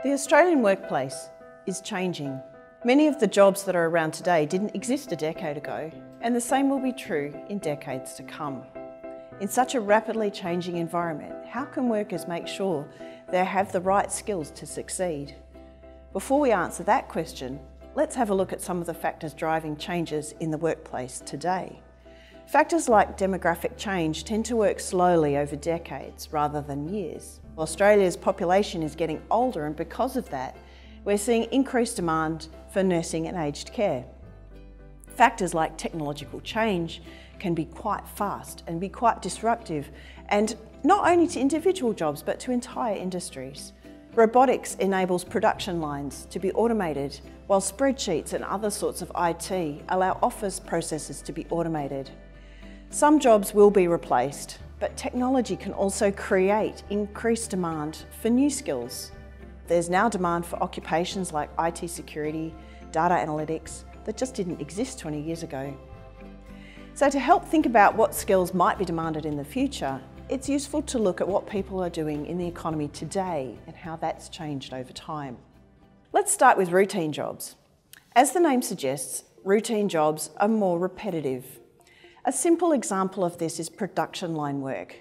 The Australian workplace is changing. Many of the jobs that are around today didn't exist a decade ago, and the same will be true in decades to come. In such a rapidly changing environment, how can workers make sure they have the right skills to succeed? Before we answer that question, let's have a look at some of the factors driving changes in the workplace today. Factors like demographic change tend to work slowly over decades rather than years. Australia's population is getting older, and because of that, we're seeing increased demand for nursing and aged care. Factors like technological change can be quite fast and be quite disruptive, and not only to individual jobs but to entire industries. Robotics enables production lines to be automated, while spreadsheets and other sorts of IT allow office processes to be automated. Some jobs will be replaced, but technology can also create increased demand for new skills. There's now demand for occupations like IT security, data analytics, that just didn't exist 20 years ago. So to help think about what skills might be demanded in the future, it's useful to look at what people are doing in the economy today and how that's changed over time. Let's start with routine jobs. As the name suggests, routine jobs are more repetitive. A simple example of this is production line work.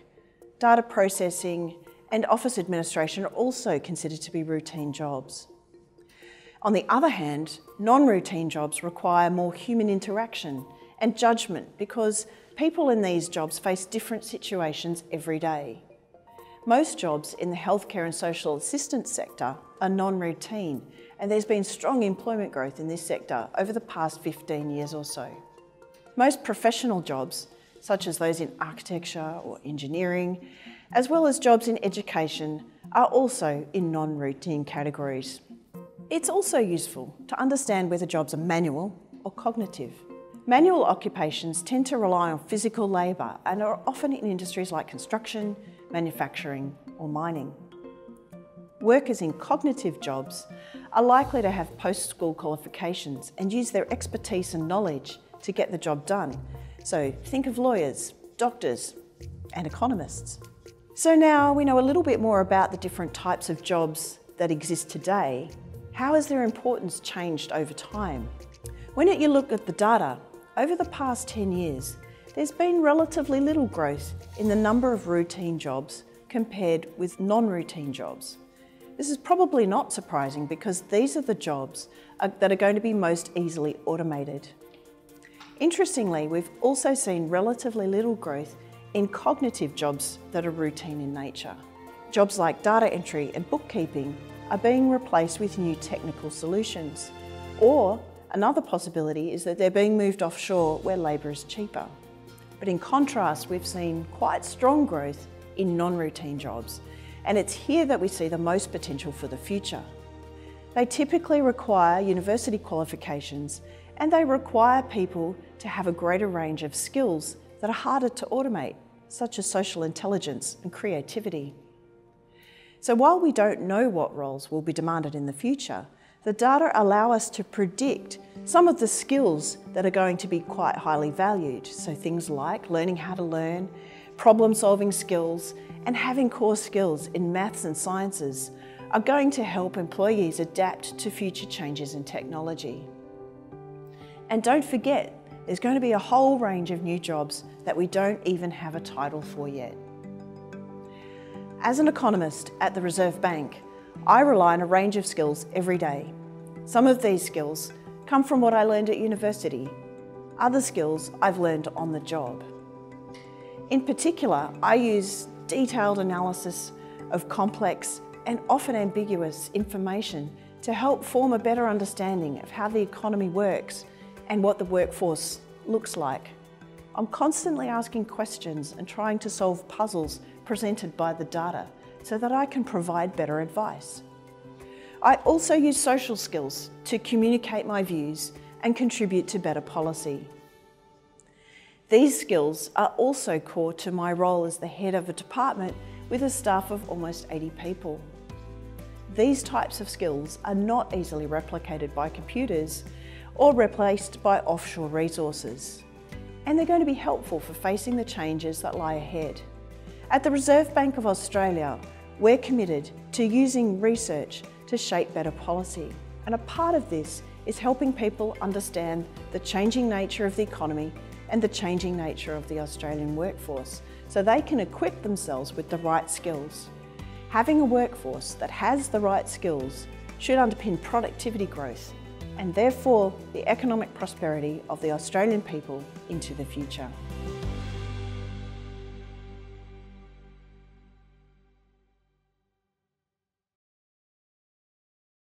Data processing and office administration are also considered to be routine jobs. On the other hand, non-routine jobs require more human interaction and judgment because people in these jobs face different situations every day. Most jobs in the healthcare and social assistance sector are non-routine, and there's been strong employment growth in this sector over the past 15 years or so. Most professional jobs, such as those in architecture or engineering, as well as jobs in education, are also in non-routine categories. It's also useful to understand whether jobs are manual or cognitive. Manual occupations tend to rely on physical labour and are often in industries like construction, manufacturing or mining. Workers in cognitive jobs are likely to have post-school qualifications and use their expertise and knowledge to get the job done. So think of lawyers, doctors and economists. So now we know a little bit more about the different types of jobs that exist today. How has their importance changed over time? When you look at the data, over the past 10 years, there's been relatively little growth in the number of routine jobs compared with non-routine jobs. This is probably not surprising because these are the jobs that are going to be most easily automated. Interestingly, we've also seen relatively little growth in cognitive jobs that are routine in nature. Jobs like data entry and bookkeeping are being replaced with new technical solutions. Or another possibility is that they're being moved offshore where labour is cheaper. But in contrast, we've seen quite strong growth in non-routine jobs, and it's here that we see the most potential for the future. They typically require university qualifications, and they require people to have a greater range of skills that are harder to automate, such as social intelligence and creativity. So while we don't know what roles will be demanded in the future, the data allow us to predict some of the skills that are going to be quite highly valued. So things like learning how to learn, problem-solving skills, and having core skills in maths and sciences are going to help employees adapt to future changes in technology. And don't forget, there's going to be a whole range of new jobs that we don't even have a title for yet. As an economist at the Reserve Bank, I rely on a range of skills every day. Some of these skills come from what I learned at university. Other skills I've learned on the job. In particular, I use detailed analysis of complex and often ambiguous information to help form a better understanding of how the economy works and what the workforce looks like. I'm constantly asking questions and trying to solve puzzles presented by the data so that I can provide better advice. I also use social skills to communicate my views and contribute to better policy. These skills are also core to my role as the head of a department with a staff of almost 80 people. These types of skills are not easily replicated by computers or replaced by offshore resources. And they're going to be helpful for facing the changes that lie ahead. At the Reserve Bank of Australia, we're committed to using research to shape better policy. And a part of this is helping people understand the changing nature of the economy and the changing nature of the Australian workforce, so they can equip themselves with the right skills. Having a workforce that has the right skills should underpin productivity growth and therefore the economic prosperity of the Australian people into the future.